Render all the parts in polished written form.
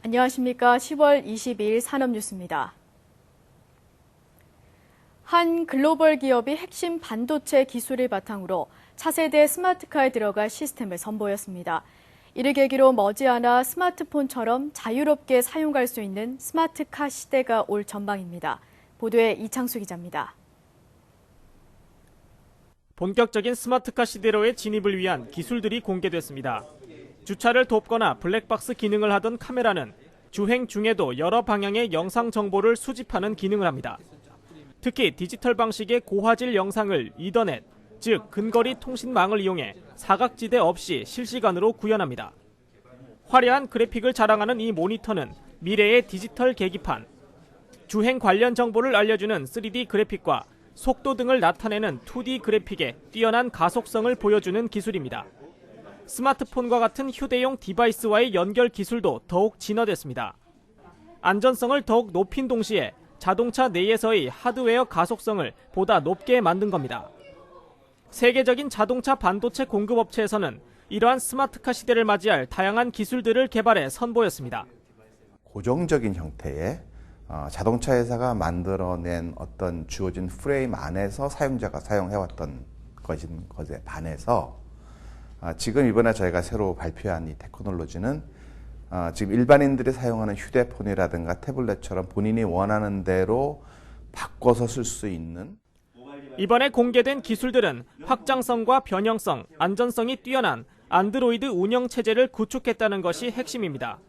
안녕하십니까. 10월 22일 산업뉴스입니다. 한 글로벌 기업이 핵심 반도체 기술을 바탕으로 차세대 스마트카에 들어갈 시스템을 선보였습니다. 이를 계기로 머지않아 스마트폰처럼 자유롭게 사용할 수 있는 스마트카 시대가 올 전망입니다. 보도에 이창수 기자입니다. 본격적인 스마트카 시대로의 진입을 위한 기술들이 공개됐습니다. 주차를 돕거나 블랙박스 기능을 하던 카메라는 주행 중에도 여러 방향의 영상 정보를 수집하는 기능을 합니다. 특히 디지털 방식의 고화질 영상을 이더넷, 즉 근거리 통신망을 이용해 사각지대 없이 실시간으로 구현합니다. 화려한 그래픽을 자랑하는 이 모니터는 미래의 디지털 계기판, 주행 관련 정보를 알려주는 3D 그래픽과 속도 등을 나타내는 2D 그래픽의 뛰어난 가속성을 보여주는 기술입니다. 스마트폰과 같은 휴대용 디바이스와의 연결 기술도 더욱 진화됐습니다. 안전성을 더욱 높인 동시에 자동차 내에서의 하드웨어 가속성을 보다 높게 만든 겁니다. 세계적인 자동차 반도체 공급업체에서는 이러한 스마트카 시대를 맞이할 다양한 기술들을 개발해 선보였습니다. 고정적인 형태의 자동차 회사가 만들어낸 어떤 주어진 프레임 안에서 사용자가 사용해왔던 것에 반해서 지금 이번에 저희가 새로 발표한 이 테크놀로지는 지금 일반인들이 사용하는 휴대폰이라든가 태블릿처럼 본인이 원하는 대로 바꿔서 쓸 수 있는 이번에 공개된 기술들은 확장성과 변형성, 안전성이 뛰어난 안드로이드 운영체제를 구축했다는 것이 핵심입니다.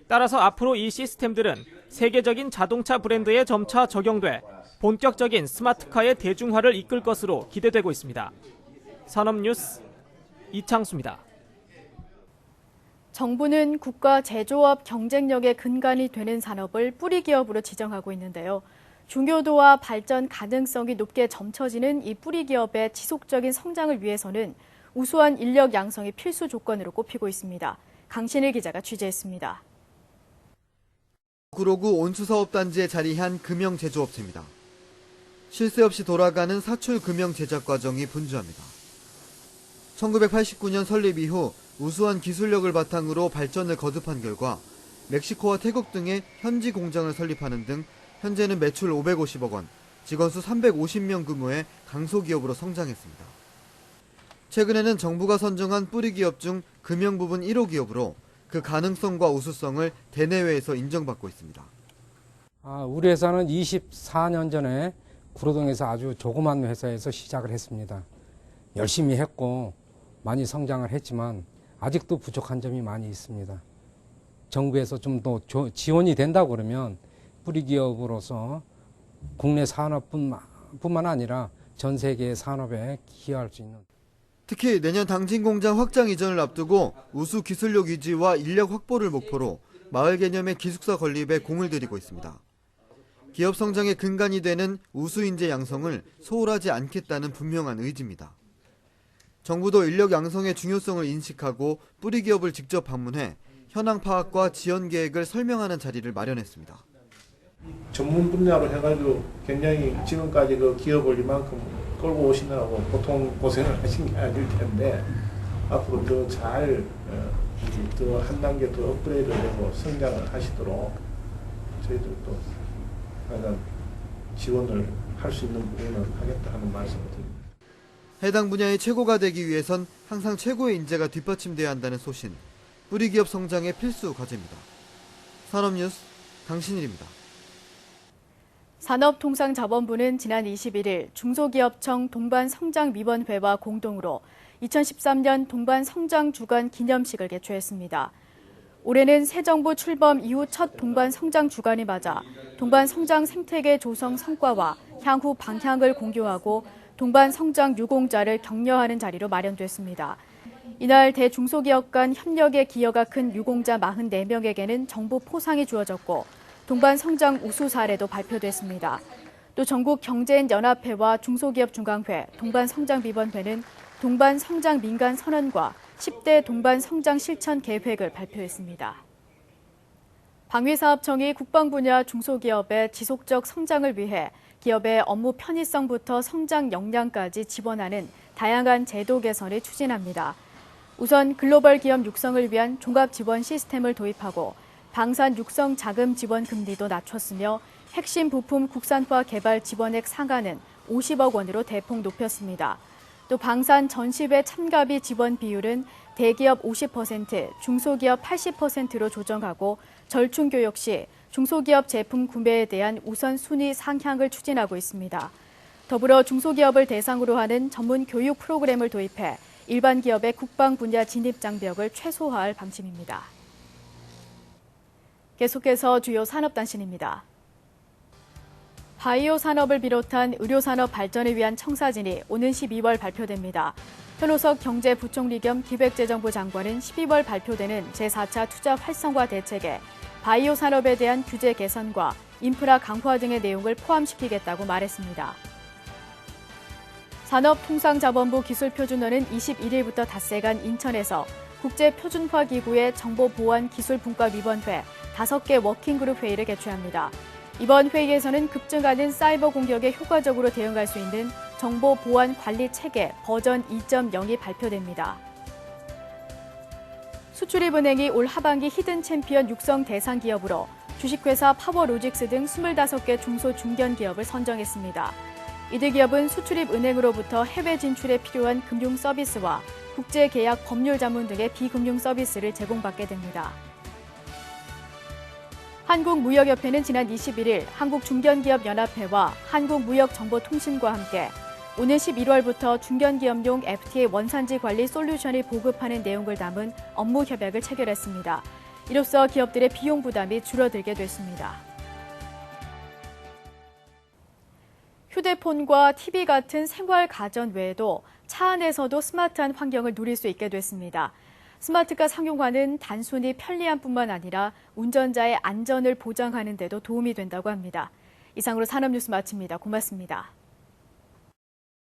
따라서 앞으로 이 시스템들은 세계적인 자동차 브랜드에 점차 적용돼 본격적인 스마트카의 대중화를 이끌 것으로 기대되고 있습니다. 산업뉴스 이창수입니다. 정부는 국가 제조업 경쟁력의 근간이 되는 산업을 뿌리 기업으로 지정하고 있는데요. 중요도와 발전 가능성이 높게 점쳐지는 이 뿌리 기업의 지속적인 성장을 위해서는 우수한 인력 양성이 필수 조건으로 꼽히고 있습니다. 강신일 기자가 취재했습니다. 구로구 온수사업단지에 자리한 금형제조업체입니다. 쉴 새 없이 돌아가는 사출 금형 제작 과정이 분주합니다. 1989년 설립 이후 우수한 기술력을 바탕으로 발전을 거듭한 결과 멕시코와 태국 등의 현지 공장을 설립하는 등 현재는 매출 550억 원, 직원 수 350명 규모의 강소기업으로 성장했습니다. 최근에는 정부가 선정한 뿌리 기업 중 금형 부분 1호 기업으로 그 가능성과 우수성을 대내외에서 인정받고 있습니다. 우리 회사는 24년 전에 구로동에서 아주 조그만 회사에서 시작을 했습니다. 열심히 했고 많이 성장을 했지만 아직도 부족한 점이 많이 있습니다. 정부에서 좀 더 지원이 된다고 그러면 뿌리 기업으로서 국내 산업뿐만 아니라 전 세계 산업에 기여할 수 있는. 특히 내년 당진 공장 확장 이전을 앞두고 우수 기술력 유지와 인력 확보를 목표로 마을 개념의 기숙사 건립에 공을 들이고 있습니다. 기업 성장의 근간이 되는 우수 인재 양성을 소홀하지 않겠다는 분명한 의지입니다. 정부도 인력 양성의 중요성을 인식하고 뿌리 기업을 직접 방문해 현황 파악과 지원 계획을 설명하는 자리를 마련했습니다. 전문 분야로 해가지고 굉장히 지금까지 그 기업을 이만큼 끌고 오시느라고 보통 고생을 하신 게 아닐 텐데 앞으로 더 잘 더 한 단계 더 업그레이드되고 성장을 하시도록 저희들도 가장 지원을 할 수 있는 부분은 하겠다 하는 말씀을 드립니다. 해당 분야의 최고가 되기 위해선 항상 최고의 인재가 뒷받침돼야 한다는 소신, 뿌리 기업 성장의 필수 과제입니다. 산업뉴스 강신일입니다. 산업통상자원부는 지난 21일 중소기업청 동반성장위원회와 공동으로 2013년 동반성장주간 기념식을 개최했습니다. 올해는 새 정부 출범 이후 첫 동반성장주간이 맞아 동반성장 생태계 조성 성과와 향후 방향을 공유하고 동반성장 유공자를 격려하는 자리로 마련됐습니다. 이날 대중소기업 간 협력의 기여가 큰 유공자 44명에게는 정부 포상이 주어졌고 동반성장 우수 사례도 발표됐습니다. 또 전국경제인연합회와 중소기업중앙회, 동반성장위원회는 동반성장민간선언과 10대 동반성장 실천 계획을 발표했습니다. 방위사업청이 국방 분야 중소기업의 지속적 성장을 위해 기업의 업무 편의성부터 성장 역량까지 지원하는 다양한 제도 개선을 추진합니다. 우선 글로벌 기업 육성을 위한 종합 지원 시스템을 도입하고 방산 육성 자금 지원 금리도 낮췄으며 핵심 부품 국산화 개발 지원액 상한은 50억 원으로 대폭 높였습니다. 또 방산 전시회 참가비 지원 비율은 대기업 50%, 중소기업 80%로 조정하고 절충교육 시 중소기업 제품 구매에 대한 우선순위 상향을 추진하고 있습니다. 더불어 중소기업을 대상으로 하는 전문 교육 프로그램을 도입해 일반 기업의 국방 분야 진입 장벽을 최소화할 방침입니다. 계속해서 주요 산업 단신입니다. 바이오 산업을 비롯한 의료 산업 발전을 위한 청사진이 오는 12월 발표됩니다. 현호석 경제부총리 겸 기획재정부 장관은 12월 발표되는 제4차 투자 활성화 대책에 바이오 산업에 대한 규제 개선과 인프라 강화 등의 내용을 포함시키겠다고 말했습니다. 산업통상자원부 기술표준원은 21일부터 닷새간 인천에서 국제표준화기구의 정보보안기술분과위원회 5개 워킹그룹 회의를 개최합니다. 이번 회의에서는 급증하는 사이버 공격에 효과적으로 대응할 수 있는 정보보안관리체계 버전 2.0이 발표됩니다. 수출입은행이 올 하반기 히든 챔피언 육성 대상 기업으로 주식회사 파워로직스 등 25개 중소 중견 기업을 선정했습니다. 이들 기업은 수출입은행으로부터 해외 진출에 필요한 금융 서비스와 국제계약 법률 자문 등의 비금융 서비스를 제공받게 됩니다. 한국무역협회는 지난 21일 한국중견기업연합회와 한국무역정보통신과 함께 오는 11월부터 중견기업용 FTA 원산지 관리 솔루션을 보급하는 내용을 담은 업무 협약을 체결했습니다. 이로써 기업들의 비용 부담이 줄어들게 됐습니다. 휴대폰과 TV 같은 생활 가전 외에도 차 안에서도 스마트한 환경을 누릴 수 있게 됐습니다. 스마트카 상용화는 단순히 편리함뿐만 아니라 운전자의 안전을 보장하는 데도 도움이 된다고 합니다. 이상으로 산업뉴스 마칩니다. 고맙습니다.